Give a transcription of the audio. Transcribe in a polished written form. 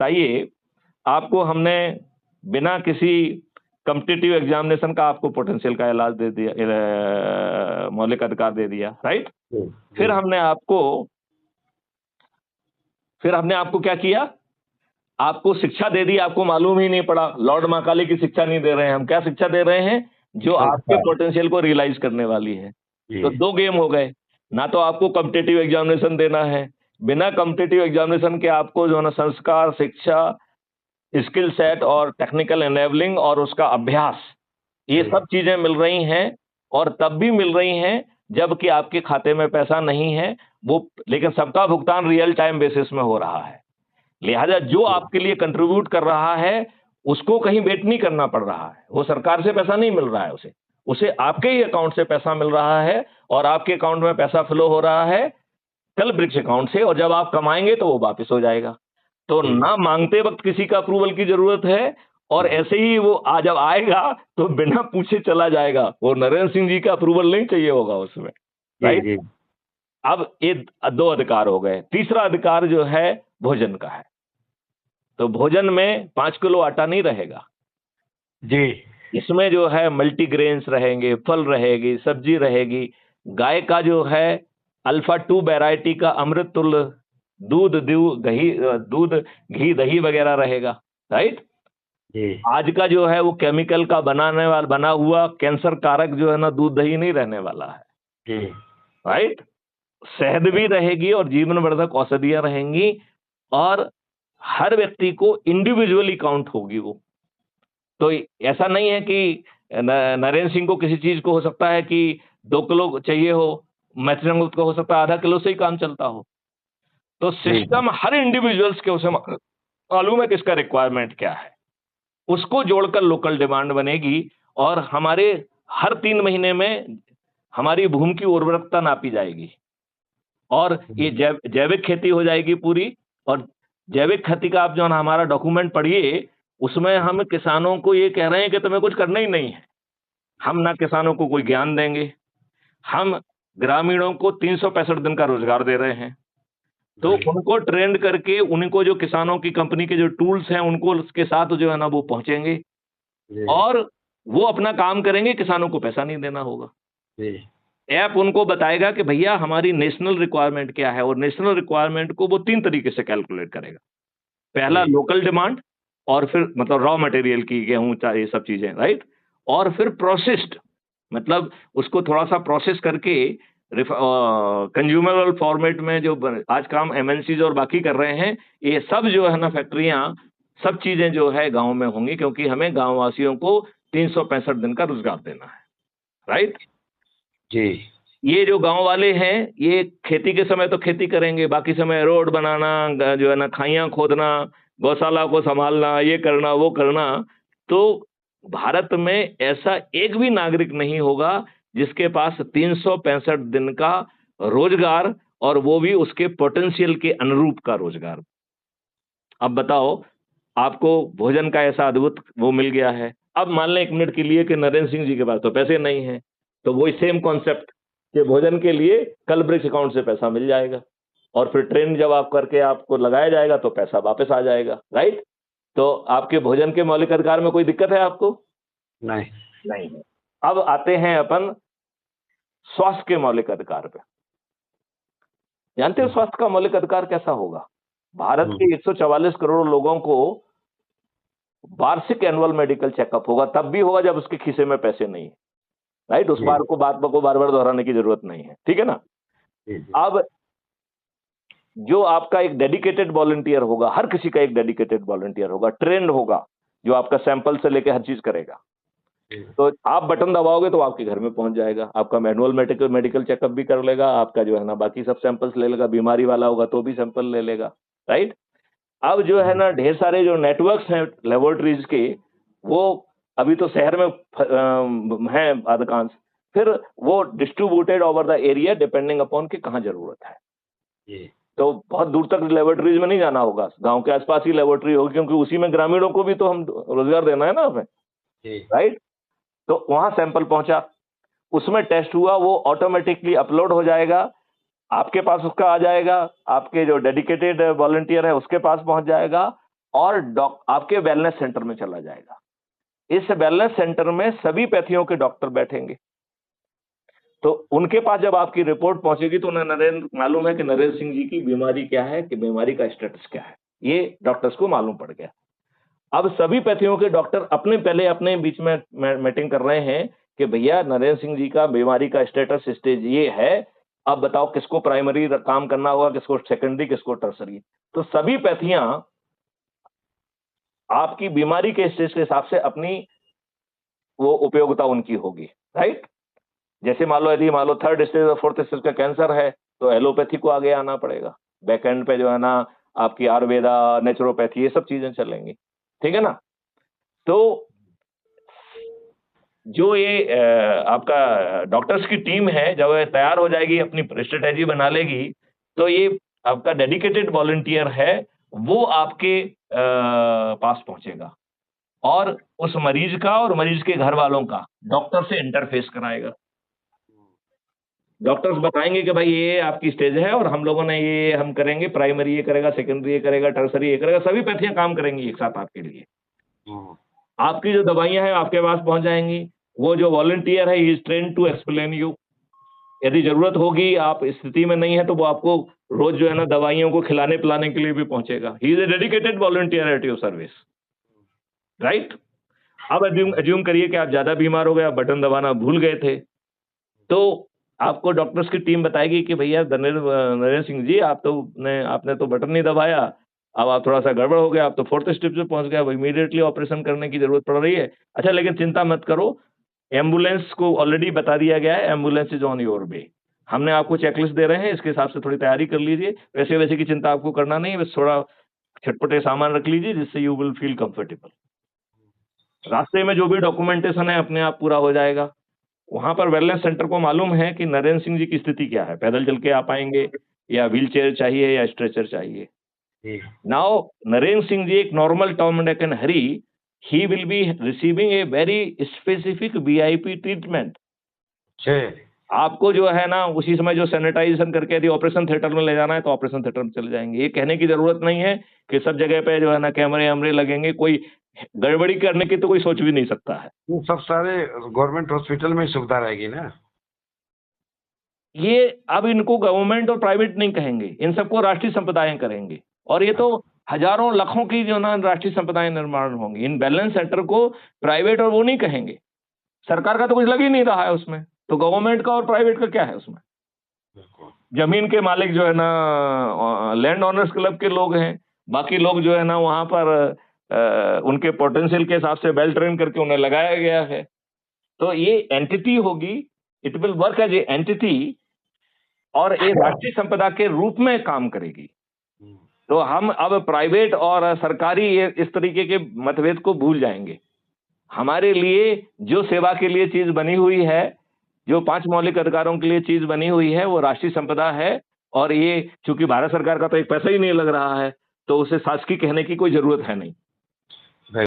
बताइए, आपको हमने बिना किसी कॉम्पिटिटिव एग्जामिनेशन का आपको पोटेंशियल का इलाज दे दिया, मौलिक अधिकार दे दिया, राइट? जी फिर जी हमने आपको फिर हमने आपको क्या किया? आपको शिक्षा दे दी, आपको मालूम ही नहीं पड़ा। लॉर्ड मैकाले की शिक्षा नहीं दे रहे हैं हम, क्या शिक्षा दे रहे हैं? जो आपके संस्कार। पोटेंशियल को रियलाइज करने वाली है। जी तो 2 गेम हो गए। ना तो आपको कॉम्पिटिटिव एग्जामिनेशन देना है, बिना कॉम्पिटिटिव एग्जामिनेशन के आपको जो है ना संस्कार, शिक्षा, स्किल सेट और टेक्निकल एनेबलिंग और उसका अभ्यास, ये जी सब चीजें मिल रही हैं। और तब भी मिल रही हैं जबकि आपके खाते में पैसा नहीं है, वो लेकिन सबका भुगतान रियल टाइम बेसिस में हो रहा है। लिहाजा जो जी आपके लिए कंट्रीब्यूट कर रहा है, उसको कहीं वेट नहीं करना पड़ रहा है। वो सरकार से पैसा नहीं मिल रहा है उसे। उसे आपके ही अकाउंट से पैसा मिल रहा है और आपके अकाउंट में पैसा फ्लो हो रहा है कल ब्रिक्स अकाउंट से, और जब आप कमाएंगे तो वो वापस हो जाएगा। तो जी ना मांगते वक्त किसी का अप्रूवल की जरूरत है, और ऐसे ही वो जब आएगा तो बिना पूछे चला जाएगा। वो नरेंद्र सिंह जी का अप्रूवल नहीं चाहिए होगा उसमें, जी राइट? जी अब ये 2 अधिकार हो गए। तीसरा अधिकार जो है भोजन का है। तो भोजन में 5 किलो आटा नहीं रहेगा। जी इसमें जो है मल्टीग्रेन्स रहेंगे, फल रहेगी, सब्जी रहेगी। गाय का जो है अल्फा 2 वैरायटी का अमृत तुल्य दूध, दूध, घी, दही वगैरह रहेगा, राइट? जी आज का जो है वो केमिकल का बना हुआ कैंसर कारक जो है ना दूध दही नहीं रहने वाला है, जी राइट? शहद भी रहेगी और जीवन वर्धक औषधियां रहेंगी, और हर व्यक्ति को इंडिविजुअली काउंट होगी वो। तो ऐसा नहीं है कि नरेंद्र सिंह को किसी चीज को हो सकता है कि 2 किलो चाहिए हो, मैथिली को हो सकता है आधा किलो से ही काम चलता हो। तो जी सिस्टम हर इंडिविजुअल्स के उसे मालूम है कि इसका रिक्वायरमेंट क्या है, उसको जोड़कर लोकल डिमांड बनेगी। और हमारे हर 3 महीने में हमारी भूमि की उर्वरकता नापी जाएगी, और ये जैविक खेती हो जाएगी पूरी। और जैविक खेती का आप जो है ना हमारा डॉक्यूमेंट पढ़िए, उसमें हम किसानों को ये कह रहे हैं कि तुम्हें कुछ करना ही नहीं है। हम ना किसानों को कोई ज्ञान देंगे, हम ग्रामीणों को 365 दिन का रोजगार दे रहे हैं। तो जी उनको ट्रेंड करके उनको जो किसानों की कंपनी के जो टूल्स हैं उनको उसके साथ जो है ना वो पहुंचेंगे, जी और वो अपना काम करेंगे, किसानों को पैसा नहीं देना होगा। जी ऐप उनको बताएगा कि भैया हमारी नेशनल रिक्वायरमेंट क्या है, और नेशनल रिक्वायरमेंट को वो 3 तरीके से कैलकुलेट करेगा। पहला जी लोकल डिमांड, और फिर मतलब रॉ मटेरियल की गेहूं ये सब चीजें, राइट? और फिर प्रोसेस्ड, मतलब उसको थोड़ा सा प्रोसेस करके कंज्यूमर फॉर्मेट में जो आज काम एमएनसीज और बाकी कर रहे हैं, ये सब जो है ना फैक्ट्रियां, सब चीजें जो है गांव में होंगी, क्योंकि हमें गांव वासियों को 365 दिन का रोजगार देना है, राइट? जी ये जो गांव वाले हैं, ये खेती के समय तो खेती करेंगे, बाकी समय रोड बनाना, जो है ना खाइयां खोदना, गौशाला को संभालना, ये करना वो करना। तो भारत में ऐसा एक भी नागरिक नहीं होगा जिसके पास 365 दिन का रोजगार, और वो भी उसके पोटेंशियल के अनुरूप का रोजगार। अब बताओ, आपको भोजन का ऐसा अद्भुत वो मिल गया है। अब मान लें 1 मिनट के लिए कि नरेंद्र सिंह जी के पास तो पैसे नहीं है, तो वही सेम कॉन्सेप्ट कि भोजन के लिए कल ब्रिक्स अकाउंट से पैसा मिल जाएगा, और फिर ट्रेन जब आप करके आपको लगाया जाएगा तो पैसा वापस आ जाएगा, राइट? तो आपके भोजन के मौलिक अधिकार में कोई दिक्कत है आपको? नहीं नहीं है। अब आते हैं अपन स्वास्थ्य के मौलिक अधिकार पे। जानते हो स्वास्थ्य का मौलिक अधिकार कैसा होगा? भारत हम्म, के 144 करोड़ लोगों को वार्षिक एनुअल मेडिकल चेकअप होगा, तब भी होगा जब उसके खीसे में पैसे नहीं है, राइट? उस जी बात को बार बार दोहराने की जरूरत नहीं है, ठीक है ना? जी जी अब जो आपका एक डेडिकेटेड वॉलंटियर होगा, हर किसी का एक डेडिकेटेड वॉलंटियर होगा, ट्रेंड होगा, जो आपका सैंपल से लेके हर चीज करेगा। जी तो आप बटन दबाओगे तो आपके घर में पहुंच जाएगा, आपका मैनुअल मेडिकल मेडिकल चेकअप भी कर लेगा, आपका जो है ना बाकी सब सैंपल्स ले लेगा, बीमारी वाला होगा तो भी सैंपल ले लेगा, राइट? अब जो है जी ना ढेर सारे जो नेटवर्क्स हैं लेबोरेटरीज के, वो अभी तो शहर में हैं अधिकांश, फिर वो distributed over the area depending upon कि कहाँ जरूरत है। जी तो बहुत दूर तक लेबोरेटरीज में नहीं जाना होगा, गांव के आसपास ही लेबोरेटरी होगी, क्योंकि उसी में ग्रामीणों को भी तो हम रोजगार देना है ना हमें, जी राइट? तो वहां सैंपल पहुंचा, उसमें टेस्ट हुआ, वो ऑटोमेटिकली अपलोड हो जाएगा, आपके पास उसका आ जाएगा, आपके जो डेडिकेटेड वॉलंटियर है उसके पास पहुंच जाएगा, और आपके वेलनेस सेंटर में चला जाएगा। इस वेलनेस सेंटर में सभी पैथियों के डॉक्टर बैठेंगे। तो उनके पास जब आपकी रिपोर्ट पहुंचेगी तो उन्हें मालूम है कि नरेंद्र सिंह जी की बीमारी क्या है, कि बीमारी का स्टेटस क्या है, ये डॉक्टर्स को मालूम पड़ गया। अब सभी पैथियों के डॉक्टर अपने बीच में मीटिंग कर रहे हैं कि भैया नरेंद्र सिंह जी का बीमारी का स्टेटस स्टेज ये है, अब बताओ किसको प्राइमरी काम करना होगा, किसको सेकेंडरी, किसको टर्सरी। तो सभी पैथियां आपकी बीमारी के स्टेज के हिसाब से अपनी वो उपयोगिता उनकी होगी, राइट। जैसे मान लो थर्ड स्टेज और फोर्थ स्टेज का कैंसर है तो एलोपैथी को आगे आना पड़ेगा। बैक एंड पे जो है ना आपकी आयुर्वेदा, नेचुरोपैथी, ये सब चीजें चलेंगी, ठीक है ना। तो जो ये आपका डॉक्टर्स की टीम है, जब वह तैयार हो जाएगी, अपनी स्ट्रेटेजी बना लेगी, तो ये आपका डेडिकेटेड वॉलंटियर है, वो आपके पास पहुंचेगा और उस मरीज का और मरीज के घर वालों का डॉक्टर से इंटरफेस कराएगा। डॉक्टर्स बताएंगे कि भाई ये आपकी स्टेज है और हम लोगों ने ये हम करेंगे, प्राइमरी ये करेगा, सेकेंडरी ये करेगा, टर्सरी ये करेगा, सभी पैथियां काम करेंगी एक साथ आपके लिए। आपकी जो दवाइयां हैं आपके पास पहुंच जाएंगी। वो जो वॉलंटियर है he is train to explain you. यदि जरूरत होगी, आप स्थिति में नहीं है, तो वो आपको रोज जो है ना दवाइयों को खिलाने पिलाने के लिए भी पहुंचेगा। He is a dedicated volunteer at your service, right. अब एज्यूम करिए कि आप ज्यादा बीमार हो गए, आप बटन दबाना भूल गए थे, तो आपको डॉक्टर्स की टीम बताएगी कि भैया नरेंद्र सिंह जी, आपने तो बटन नहीं दबाया, अब आप थोड़ा सा गड़बड़ हो गया, आप तो फोर्थ स्टेप पे पहुंच गया, इमीडिएटली ऑपरेशन करने की जरूरत पड़ रही है। अच्छा, लेकिन चिंता मत करो, एम्बुलेंस को ऑलरेडी बता दिया गया है, ambulance is on your way. हमने आपको चेकलिस्ट दे रहे हैं, इसके हिसाब से थोड़ी तैयारी कर लीजिए। वैसे की चिंता आपको करना नहीं है, बस थोड़ा छटपटे सामान रख लीजिए जिससे यू विल फील कंफर्टेबल। रास्ते में जो भी डॉक्यूमेंटेशन है अपने आप पूरा हो जाएगा। वहां पर वेलनेस सेंटर को मालूम है कि नरेंद्र सिंह जी की स्थिति क्या है, पैदल चल के आ पाएंगे या व्हील चेयर चाहिए या स्ट्रेचर चाहिए। नाउ नरेंद्र सिंह जी एक normal Tom Dick and Harry, he will be receiving a very specific VIP treatment. आपको जो है ना उसी समय जो सैनिटाइजेशन करके यदि ऑपरेशन थिएटर में ले जाना है तो ऑपरेशन थिएटर में चले जाएंगे। ये कहने की जरूरत नहीं है कि सब जगह पे जो है ना कैमरे वैमरे लगेंगे, कोई गड़बड़ी करने की तो कोई सोच भी नहीं सकता है। ये सब सारे गवर्नमेंट हॉस्पिटल में सुविधा रहेगी ना। ये अब इनको गवर्नमेंट और प्राइवेट नहीं कहेंगे, इन सबको राष्ट्रीय संप्रदाय करेंगे। और ये तो हजारों लाखों की जो ना राष्ट्रीय संप्रदाय निर्माण होंगी। इन बैलेंस सेंटर को प्राइवेट और वो नहीं कहेंगे, सरकार का तो कुछ लग ही नहीं रहा है उसमें, तो गवर्नमेंट का और प्राइवेट का क्या है उसमें। जमीन के मालिक जो है ना लैंड ओनर्स क्लब के लोग हैं, बाकी लोग जो है ना वहां पर उनके पोटेंशियल के हिसाब से वेल ट्रेन करके उन्हें लगाया गया है। तो ये एंटिटी होगी, it will work as a entity और एक राष्ट्रीय संपदा के रूप में काम करेगी। तो हम अब प्राइवेट और सरकारी इस तरीके के मतभेद को भूल जाएंगे। हमारे लिए जो सेवा के लिए चीज बनी हुई है, जो 5 मौलिक अधिकारों के लिए चीज बनी हुई है, वो राष्ट्रीय संपदा है। और ये चूंकि भारत सरकार का तो एक पैसा ही नहीं लग रहा है, तो उसे शासकीय कहने की कोई जरूरत है नहीं।